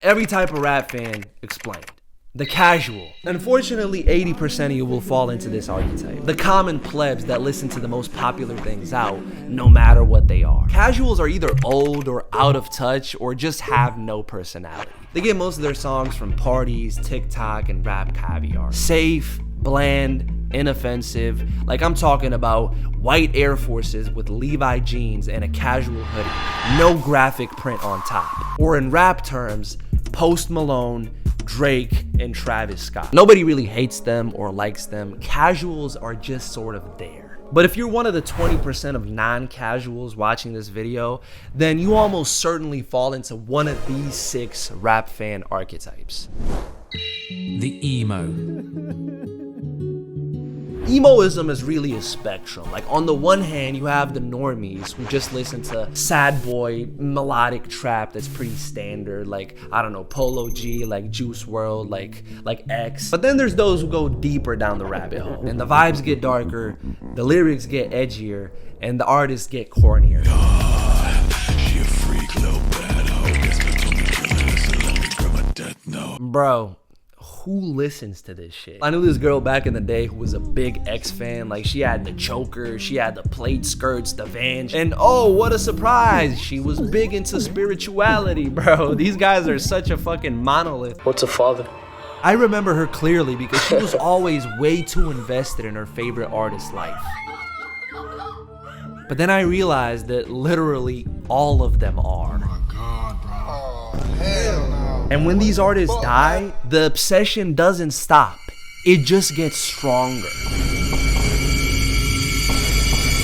Every type of rap fan explained. The casual. Unfortunately, 80% of you will fall into this archetype. The common plebs that listen to the most popular things out, no matter what they are. Casuals are either old or out of touch or just have no personality. They get most of their songs from parties, TikTok, and rap caviar. Safe, bland, inoffensive. Like I'm talking about white Air Forces with Levi jeans and a casual hoodie. No graphic print on top. Or in rap terms, Post Malone, Drake, and Travis Scott. Nobody really hates them or likes them. Casuals are just sort of there. But if you're one of the 20% of non-casuals watching this video, then you almost certainly fall into one of these 6 rap fan archetypes. The emo. Emoism is really a spectrum. Like on the one hand, you have the normies who just listen to sad boy melodic trap that's pretty standard, like I don't know, Polo G, like Juice WRLD, like X. But then there's those who go deeper down the rabbit hole, and the vibes get darker, the lyrics get edgier, and the artists get cornier. She a freak, little bad hoe. Guess that's only killing us and let me grab my death note. Bro, who listens to this shit? I knew this girl back in the day who was a big X fan. Like she had the choker, she had the plate skirts, the Vans, and oh, what a surprise, she was big into spirituality, bro. These guys are such a fucking monolith. What's a father? I remember her clearly because she was always way too invested in her favorite artist's life. But then I realized that literally all of them are. And when these artists die, the obsession doesn't stop. It just gets stronger.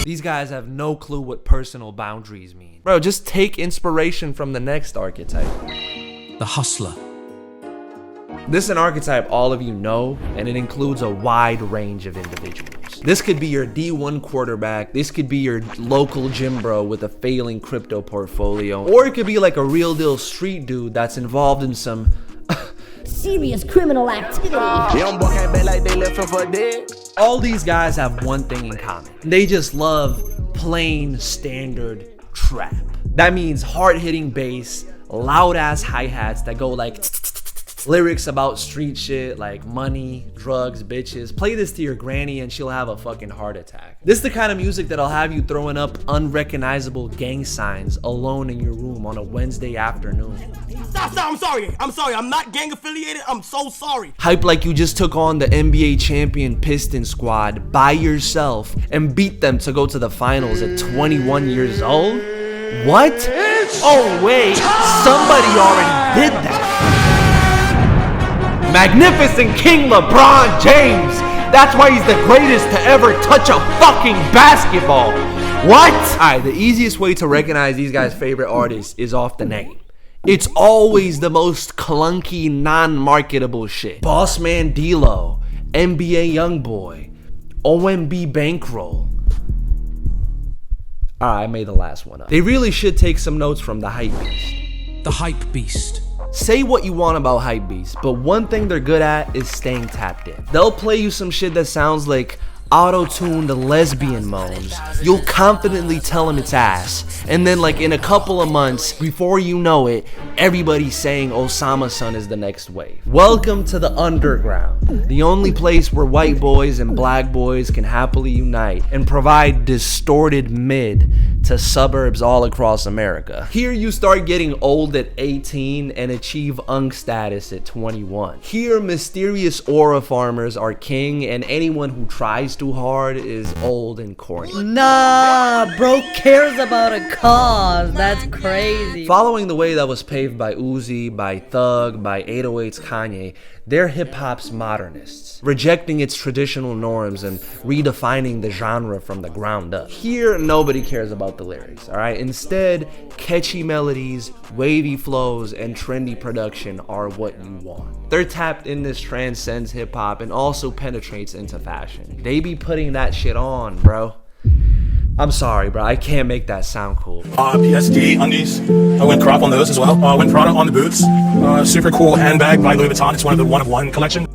These guys have no clue what personal boundaries mean. Bro, just take inspiration from the next archetype. The hustler. This is an archetype all of you know, and it includes a wide range of individuals. This could be your D1 quarterback, this could be your local gym bro with a failing crypto portfolio, or it could be like a real deal street dude that's involved in some serious criminal activity. Young boy can't bet like they left him for dead. All these guys have one thing in common. They just love plain standard trap. That means hard-hitting bass, loud-ass hi-hats that go like lyrics about street shit like money, drugs, bitches. Play this to your granny and she'll have a fucking heart attack. This is the kind of music that'll have you throwing up unrecognizable gang signs alone in your room on a Wednesday afternoon. Stop, I'm sorry. I'm not gang affiliated. I'm so sorry. Hype like you just took on the NBA champion Piston squad by yourself and beat them to go to the finals at 21 years old? What? Oh wait, somebody already did that. Magnificent King LeBron James. That's why he's the greatest to ever touch a fucking basketball. What? Alright, the easiest way to recognize these guys' favorite artists is off the name. It's always the most clunky, non-marketable shit. Bossman D-Lo, NBA Youngboy, OMB Bankroll. Alright, I made the last one up. They really should take some notes from the Hype Beast. The hype beast. Say what you want about Hypebeast, but one thing they're good at is staying tapped in. They'll play you some shit that sounds like auto-tuned lesbian moans. You'll confidently tell them it's ass, and then like in a couple of months, before you know it, everybody's saying Osama Son is the next wave. Welcome to the underground, the only place where white boys and black boys can happily unite and provide distorted mid to suburbs all across America. Here you start getting old at 18 and achieve unk status at 21. Here mysterious aura farmers are king and anyone who tries too hard is old and corny. Nah, bro cares about a cause. That's crazy. Following the way that was paved by Uzi, by Thug, by 808's Kanye, they're hip-hop's modernists, rejecting its traditional norms and redefining the genre from the ground up. Here, nobody cares about the lyrics, alright? Instead, catchy melodies, wavy flows, and trendy production are what you want. They're tapped in this transcends hip-hop and also penetrates into fashion. They be putting that shit on, bro. I'm sorry, bro. I can't make that sound cool. PSD undies. I went crop on those as well. Went Prada on the boots. Super cool handbag by Louis Vuitton. It's one of the one-of-one collection.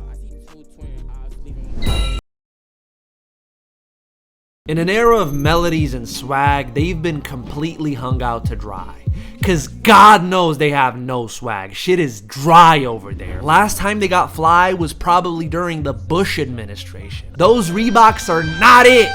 In an era of melodies and swag, they've been completely hung out to dry. Cause God knows they have no swag. Shit is dry over there. Last time they got fly was probably during the Bush administration. Those Reeboks are not it.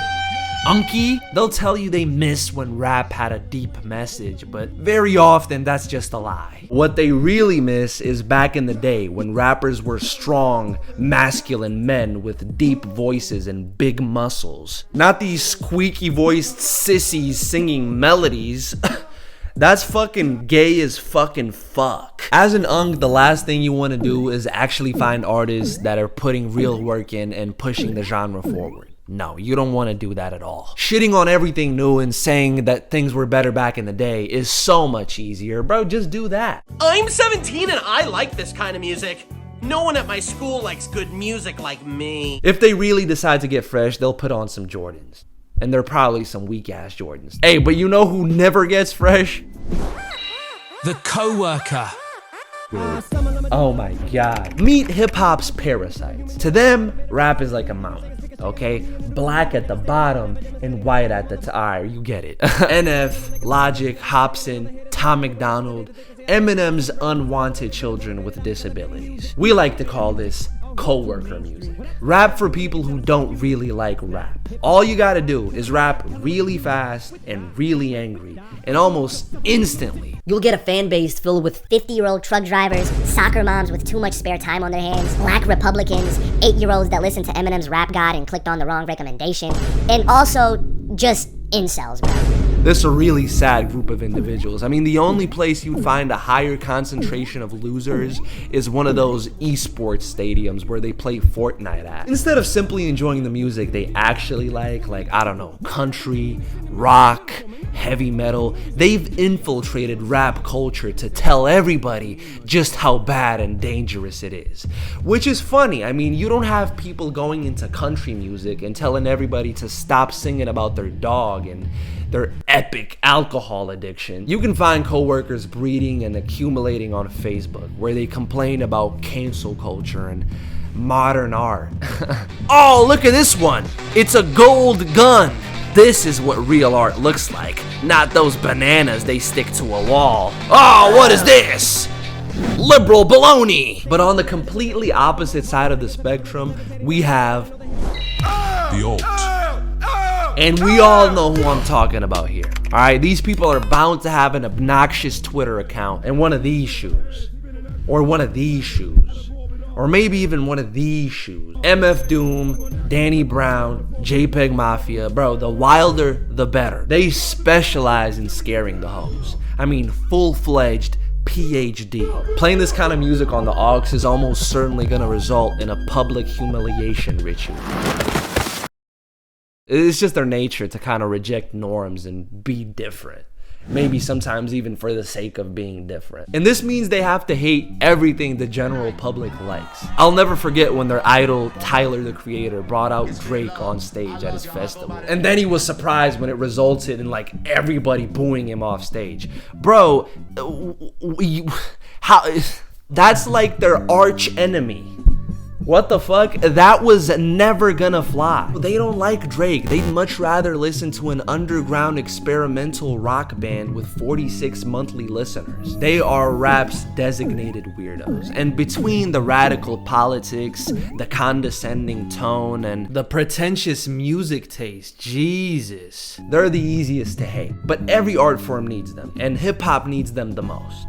Unky, they'll tell you they miss when rap had a deep message, but very often that's just a lie. What they really miss is back in the day when rappers were strong, masculine men with deep voices and big muscles. Not these squeaky voiced sissies singing melodies. That's fucking gay as fucking fuck. As an unk, the last thing you want to do is actually find artists that are putting real work in and pushing the genre forward. No, you don't want to do that at all. Shitting on everything new and saying that things were better back in the day is so much easier. Bro, just do that. I'm 17 and I like this kind of music. No one at my school likes good music like me. If they really decide to get fresh, they'll put on some Jordans. And they're probably some weak-ass Jordans. Hey, but you know who never gets fresh? The co-worker. Oh my god. Meet hip-hop's parasites. To them, rap is like a mountain, okay? Black at the bottom and white at the top. Alright, you get it. NF, Logic, Hobson, Tom McDonald, Eminem's unwanted children with disabilities. We like to call this co-worker music. Rap for people who don't really like rap. All you gotta do is rap really fast and really angry, and almost instantly you'll get a fan base filled with 50-year-old truck drivers, soccer moms with too much spare time on their hands, black Republicans, 8-year-olds that listened to Eminem's Rap God and clicked on the wrong recommendation, and also just incels, bro. This is a really sad group of individuals. I mean, the only place you'd find a higher concentration of losers is one of those esports stadiums where they play Fortnite at. Instead of simply enjoying the music they actually like, I don't know, country, rock, heavy metal, they've infiltrated rap culture to tell everybody just how bad and dangerous it is. Which is funny. I mean, you don't have people going into country music and telling everybody to stop singing about their dog and their epic alcohol addiction. You can find coworkers breeding and accumulating on Facebook where they complain about cancel culture and modern art. Oh, look at this one. It's a gold gun. This is what real art looks like, not those bananas they stick to a wall. Oh, what is this? Liberal baloney. But on the completely opposite side of the spectrum, we have The alt. and we all know who I'm talking about here. Alright, these people are bound to have an obnoxious Twitter account and one of these shoes. Or one of these shoes. Or maybe even one of these shoes. MF Doom, Danny Brown, JPEG Mafia. Bro, the wilder, the better. They specialize in scaring the hoes. I mean, full-fledged PhD. Playing this kind of music on the aux is almost certainly gonna result in a public humiliation ritual. It's just their nature to kind of reject norms and be different. Maybe sometimes even for the sake of being different. And this means they have to hate everything the general public likes. I'll never forget when their idol, Tyler the Creator, brought out Drake on stage at his festival. And then he was surprised when it resulted in everybody booing him off stage. Bro, that's like their arch enemy. What the fuck? That was never gonna fly. They don't like Drake. They'd much rather listen to an underground experimental rock band with 46 monthly listeners. They are rap's designated weirdos. And between the radical politics, the condescending tone, and the pretentious music taste, Jesus, they're the easiest to hate. But every art form needs them, and hip-hop needs them the most.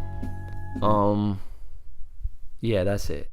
Yeah, that's it.